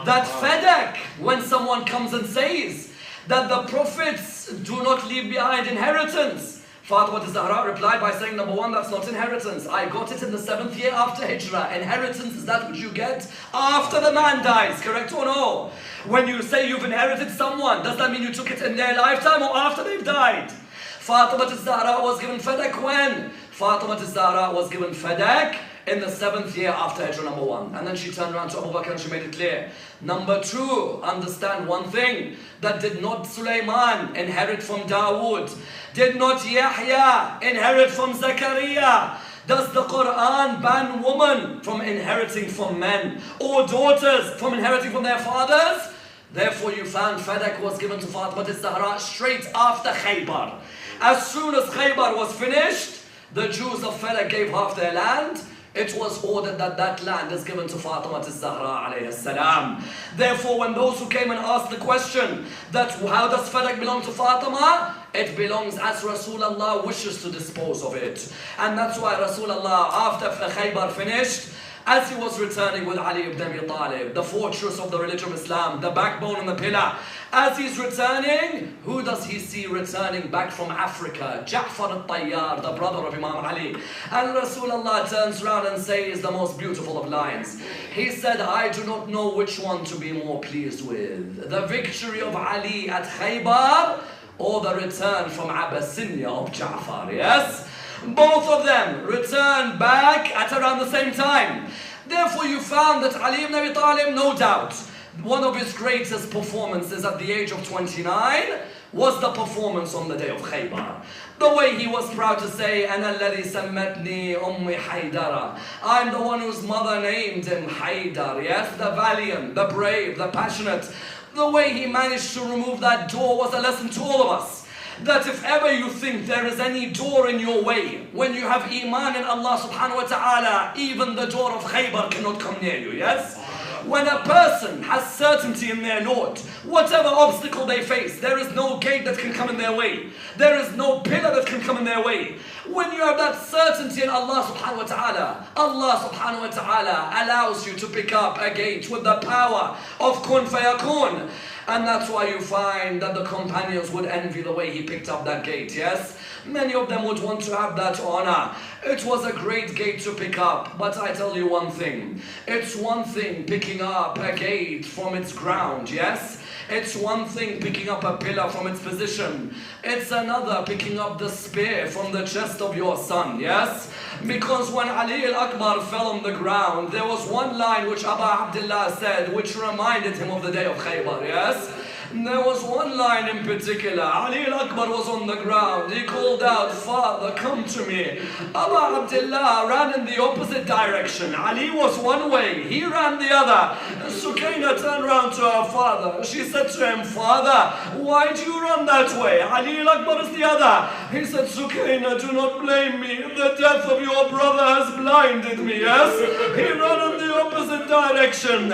That Fadak, when someone comes and says that the prophets do not leave behind inheritance, Fatima al-Zahra replied by saying, number one, that's not inheritance. I got it in the 7th year after Hijrah. Inheritance is that which you get after the man dies, correct or no? When you say you've inherited someone, does that mean you took it in their lifetime or after they've died? Fatima al-Zahra was given Fadak when? Fatima al-Zahra was given Fadak in the 7th year after Hijrah, number 1. And then she turned around to Abu Bakr and she made it clear. Number 2, understand one thing, that did not Sulaiman inherit from Dawood? Did not Yahya inherit from Zakaria? Does the Quran ban women from inheriting from men, or daughters from inheriting from their fathers? Therefore you found Fadak was given to Fatima al-Zahra straight after Khaybar. As soon as Khaybar was finished, the Jews of Fadak gave half their land. It was ordered that that land is given to Fatima al-Zahra alayhi salam. Therefore, when those who came and asked the question that how does Fadak belong to Fatima? It belongs as Rasulullah wishes to dispose of it. And that's why Rasulullah, after Khaybar finished, as he was returning with Ali ibn Abi Talib, the fortress of the religion of Islam, the backbone and the pillar, as he's returning, who does he see returning back from Africa? Ja'far al-Tayyar, the brother of Imam Ali. And Rasulullah turns around and says the most beautiful of lines. He said, I do not know which one to be more pleased with, the victory of Ali at Khaybar or the return from Abyssinia of Ja'far, yes? Both of them returned back at around the same time. Therefore you found that Ali ibn Abi Talib, no doubt, one of his greatest performances at the age of 29 was the performance on the day of Khaybar. The way he was proud to say, أَنَا الَّذِي سَمَّتْنِي أُمِّي حَيْدَرَ, I'm the one whose mother named him Haydar, yes, the valiant, the brave, the passionate. The way he managed to remove that door was a lesson to all of us. That if ever you think there is any door in your way, when you have Iman in Allah subhanahu wa ta'ala, even the door of Khaybar cannot come near you, yes? When a person has certainty in their Lord, whatever obstacle they face, there is no gate that can come in their way. There is no pillar that can come in their way. When you have that certainty in Allah subhanahu wa ta'ala, Allah subhanahu wa ta'ala allows you to pick up a gate with the power of kun fayakun. And that's why you find that the companions would envy the way he picked up that gate, yes? Many of them would want to have that honor. It was a great gate to pick up, but I tell you one thing. It's one thing picking up a gate from its ground, yes? It's one thing picking up a pillar from its position. It's another picking up the spear from the chest of your son, yes? Because when Ali al-Akbar fell on the ground, there was one line which Abu Abdullah said, which reminded him of the day of Khaybar, yes? There was one line in particular. Ali al-Akbar was on the ground. He called out, Father, come to me. Abu Abdullah ran in the opposite direction. Ali was one way. He ran the other. Sukaina turned around to her father. She said to him, Father, why do you run that way? Ali al-Akbar is the other. He said, Sukaina, do not blame me. The death of your brother has blinded me, yes? He ran in the opposite direction.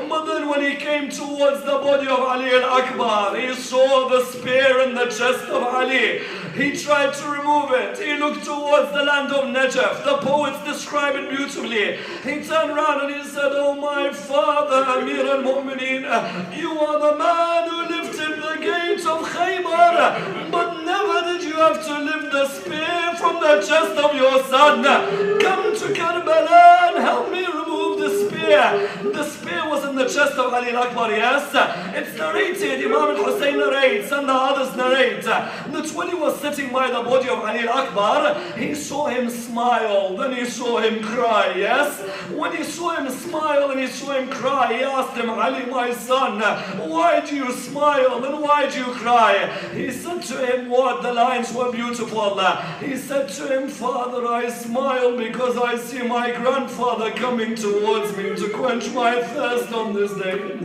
But then when he came towards the body of Ali al-Akbar, he saw the spear in the chest of Ali. He tried to remove it. He looked towards the land of Najaf. The poets describe it beautifully. He turned around and he said, Oh my father, Amir al-Mu'mineen, you are the man who lifted the gate of Khaybar, but never did you have to lift the spear from the chest of your son. Come to Karbala and help me remove the spear. The spear was in the chest of Ali al-Akbar, yes? It's narrated, Imam al-Hussein narrates and the others narrate, that when he was sitting by the body of Ali al-Akbar, he saw him smile, then he saw him cry, yes? When he saw him smile and he saw him cry, he asked him, Ali, my son, why do you smile and why do you cry? He said to him, what? The lines were beautiful. He said to him, Father, I smile because I see my grandfather coming towards me to quench my thirst on this day.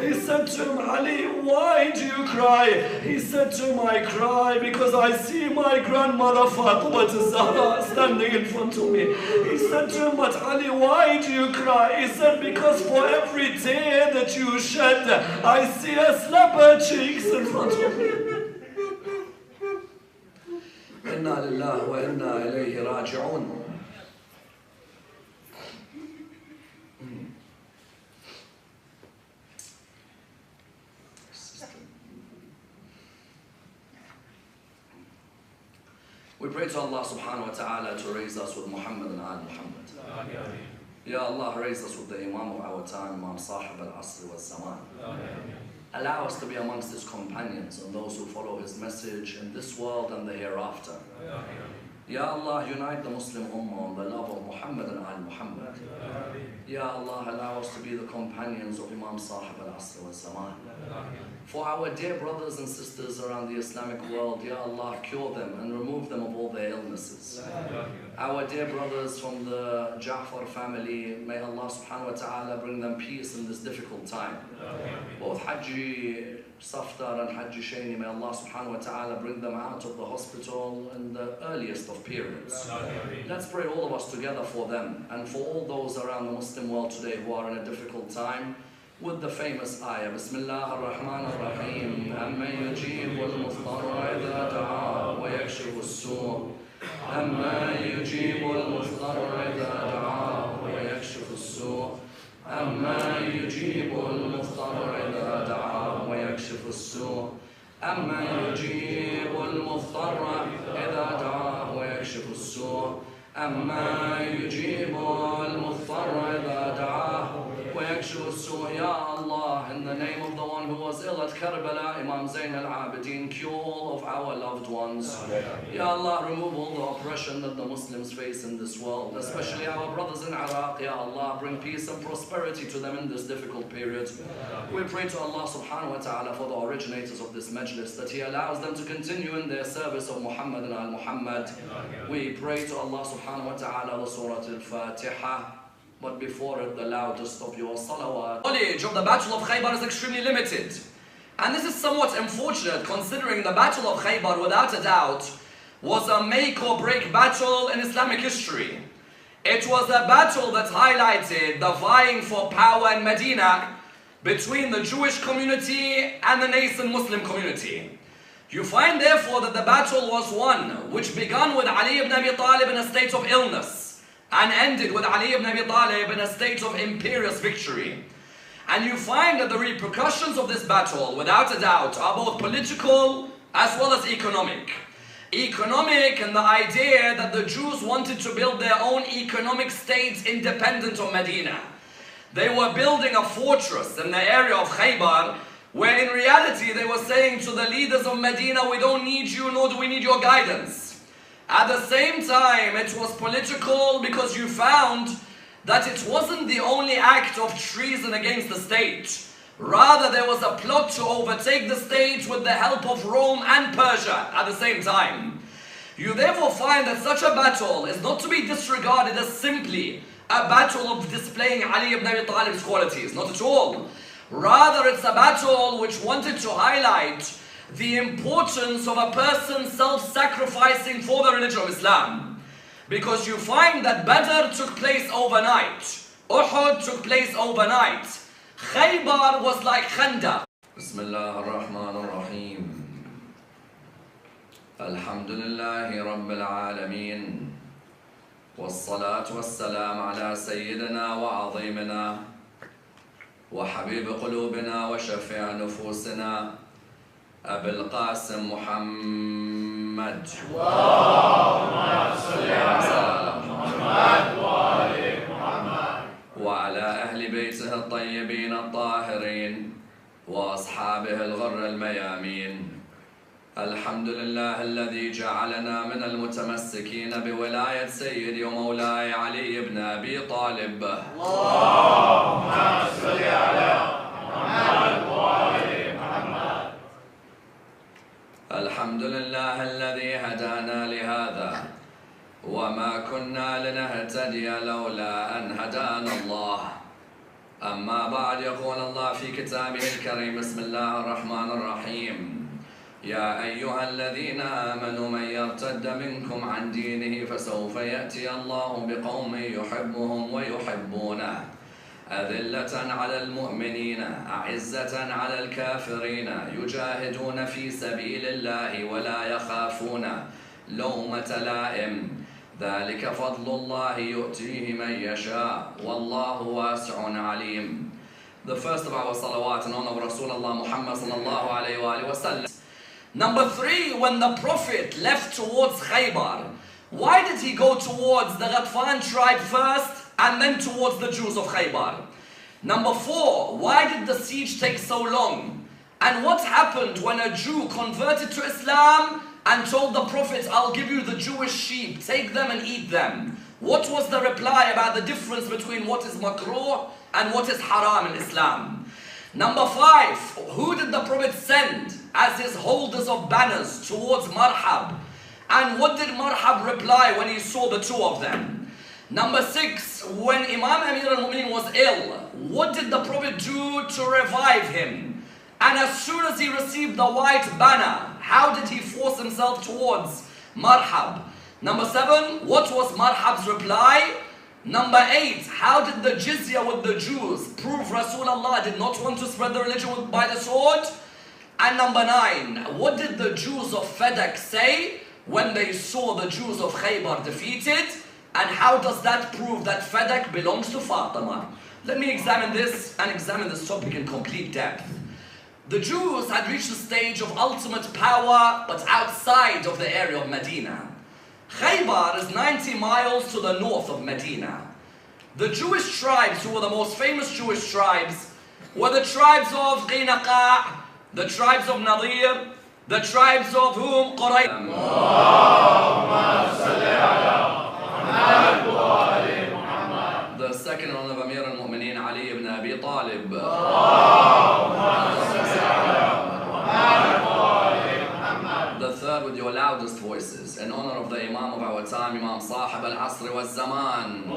He said to him, Ali, why do you cry? He said to him, I cry because I see my grandmother Fatima al-Zahra standing in front of me. He said to him, but Ali, why do you cry? He said, because for every tear that you shed, I see her slap her cheeks in front of me. Inna lillahi wa inna ilayhi raji'un. We pray to Allah subhanahu wa ta'ala to raise us with Muhammad and Al Muhammad. Ya Allah, raise us with the Imam of our time, Imam Sahib al-Asr wal-Zaman. Allow us to be amongst his companions and those who follow his message in this world and the hereafter. Ya Allah, unite the Muslim Ummah on the love of Muhammad and Al Muhammad. Ya Allah, allow us to be the companions of Imam Sahib al-Asr wal-Zaman. For our dear brothers and sisters around the Islamic world, Ya Allah, cure them and remove them of all their illnesses. Our dear brothers from the Ja'far family, may Allah subhanahu wa ta'ala bring them peace in this difficult time. Both Haji Safdar and Haji Shaini, may Allah subhanahu wa ta'ala bring them out of the hospital in the earliest of periods. Let's pray all of us together for them and for all those around the Muslim world today who are in a difficult time with the famous ayah. Bismillah ar-Rahman ar-Rahim. Amman yujibu al-mudtarra idha da'a wa yakshifu as-su'. Amman yujibu al-mudtarra idha da'a wa yakshifu as-su'. أمن يجيب المضطر إذا دعاه ويكشف السوء أمن يجيب المضطر إذا دعاه ويكشف السوء أمن يجيب المضطر إذا دعاه ويكشف السوء. Ya Allah, in the name of the one who was ill at Karbala, Imam Zain al-Abidin, cure all of our loved ones. Ya Allah, remove all the oppression that the Muslims face in this world, especially our brothers in Iraq. Ya Allah, bring peace and prosperity to them in this difficult period. We pray to Allah subhanahu wa ta'ala for the originators of this majlis, that He allows them to continue in their service of Muhammad and Al-Muhammad. We pray to Allah subhanahu wa ta'ala the Surah Al-Fatiha. But before it, the loudest of your salawat. Knowledge of the Battle of Khaybar is extremely limited. And this is somewhat unfortunate considering the Battle of Khaybar, without a doubt, was a make or break battle in Islamic history. It was a battle that highlighted the vying for power in Medina between the Jewish community and the nascent Muslim community. You find therefore that the battle was one which began with Ali ibn Abi Talib in a state of illness and ended with Ali ibn Abi Talib in a state of imperious victory. And you find that the repercussions of this battle, without a doubt, are both political as well as economic. Economic in the idea that the Jews wanted to build their own economic state independent of Medina. They were building a fortress in the area of Khaybar, where in reality they were saying to the leaders of Medina, we don't need you, nor do we need your guidance. At the same time, it was political because you found that it wasn't the only act of treason against the state. Rather, there was a plot to overtake the state with the help of Rome and Persia at the same time. You therefore find that such a battle is not to be disregarded as simply a battle of displaying Ali ibn Abi Talib's qualities, not at all. Rather, it's a battle which wanted to highlight the importance of a person self-sacrificing for the religion of Islam. Because you find that Badr took place overnight, Uhud took place overnight, Khaybar was like Khandaq. Bismillah ar-Rahman ar-Rahim. Alhamdulillahi Rabbil Alameen. والصلاة والسلام على سيدنا وعظيمنا وحبيب قلوبنا وشفيع نفوسنا أبي القاسم محمد. اللهم صل على محمد وآل محمد وعلى أهل بيته الطيبين الطاهرين وأصحابه الغر الميامين. الحمد لله الذي جعلنا من المتمسكين بولاية سيدي ومولاي علي بن أبي طالب. اللهم صل على محمد وآل محمد. الحمد لله الذي هدانا لهذا وما كنا لنهتدي لولا أن هدانا الله. أما بعد، يقول الله في كتابه الكريم: بسم الله الرحمن الرحيم. يا أيها الذين آمنوا من يرتد منكم عن دينه فسوف يأتي الله بقوم يحبهم ويحبونه أذلة على المؤمنين أعزة على الكافرين يجاهدون في سبيل الله ولا يخافون لومة لائم ذلك فضل الله يؤتيه من يشاء والله واسع عليم. The first of our salawat in honor of Rasulullah Muhammad sallallahu alayhi wa sallam. Number 3, when the Prophet left towards Khaybar, why did he go towards the Ghatfan tribe first and then towards the Jews of Khaybar? Number 4, why did the siege take so long? And what happened when a Jew converted to Islam and told the Prophet, I'll give you the Jewish sheep, take them and eat them. What was the reply about the difference between what is makruh and what is haram in Islam? Number 5, who did the Prophet send as his holders of banners towards Marhab? And what did Marhab reply when he saw the two of them? Number 6, when Imam Amir al-Mu'mineen was ill, what did the Prophet do to revive him? And as soon as he received the white banner, how did he force himself towards Marhab? Number 7, what was Marhab's reply? Number 8, how did the jizya with the Jews prove Rasulullah did not want to spread the religion by the sword? And number 9, what did the Jews of Fadak say when they saw the Jews of Khaybar defeated? And how does that prove that Fadak belongs to Fatima? Let me examine this and examine this topic in complete depth. The Jews had reached a stage of ultimate power, but outside of the area of Medina. Khaybar is 90 miles to the north of Medina. The Jewish tribes, who were the most famous Jewish tribes, were the tribes of Qinaqa', the tribes of Nadir, the tribes of whom? Quraysh. The second one of Amir al-Mu'mineen, Ali ibn Abi Talib. The third with your loudest voices, in honor of the Imam of our time, Imam Sahib al-Asr wa Zaman.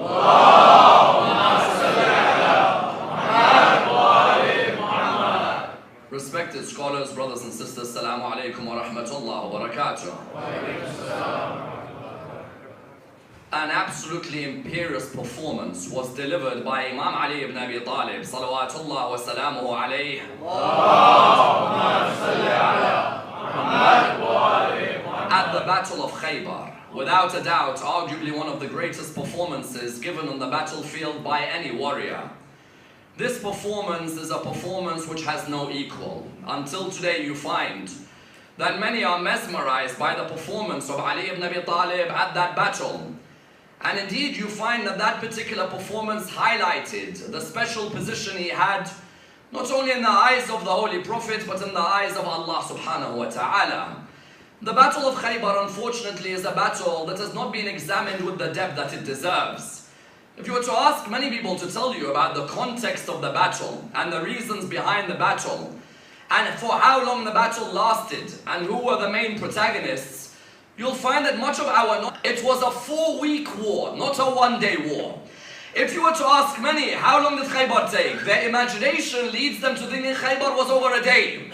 Respected scholars, brothers and sisters, Assalamu alaikum wa rahmatullah wa barakatuh. An absolutely imperious performance was delivered by Imam Ali ibn Abi Talib, salawatullah wa salamuhu alayhi. At the Battle of Khaybar, without a doubt, arguably one of the greatest performances given on the battlefield by any warrior. This performance is a performance which has no equal. Until today you find that many are mesmerized by the performance of Ali ibn Abi Talib at that battle. And indeed you find that that particular performance highlighted the special position he had, not only in the eyes of the Holy Prophet, but in the eyes of Allah subhanahu wa ta'ala. The Battle of Khaybar, unfortunately, is a battle that has not been examined with the depth that it deserves. If you were to ask many people to tell you about the context of the battle and the reasons behind the battle, and for how long the battle lasted, and who were the main protagonists, you'll find that much of our knowledge, it was a 4-week war, not a 1-day war. If you were to ask many, how long did Khaybar take? Their imagination leads them to thinking Khaybar was over a day.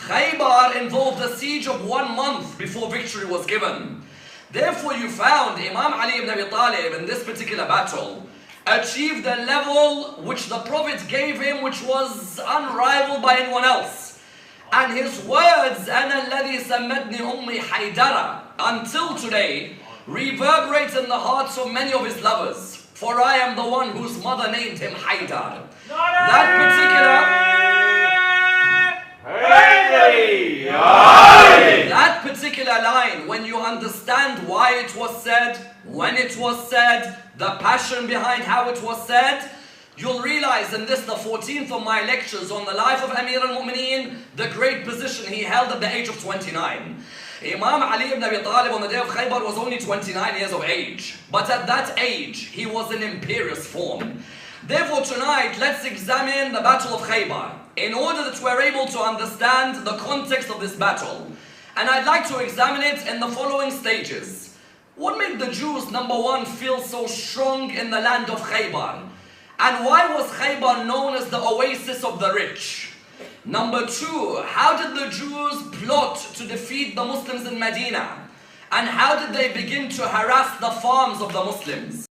Khaybar involved a siege of 1 month before victory was given. Therefore you found Imam Ali ibn Abi Talib in this particular battle achieved a level which the Prophet gave him, which was unrivaled by anyone else. And his words, أَنَا الَّذِي سَمَّتْنِي أُمِّي حَيْدَرَ, until today, reverberate in the hearts of many of his lovers. For I am the one whose mother named him Haydar. That particular line, when you understand why it was said, when it was said, the passion behind how it was said, you'll realize in this, the 14th of my lectures on the life of Amir al-Mu'mineen, the great position he held at the age of 29. Imam Ali ibn Abi Talib on the day of Khaybar was only 29 years of age. But at that age, he was in imperious form. Therefore tonight, let's examine the Battle of Khaybar in order that we're able to understand the context of this battle. And I'd like to examine it in the following stages. What made the Jews, number 1, feel so strong in the land of Khaybar? And why was Khaybar known as the oasis of the rich? Number 2, how did the Jews plot to defeat the Muslims in Medina? And how did they begin to harass the farms of the Muslims?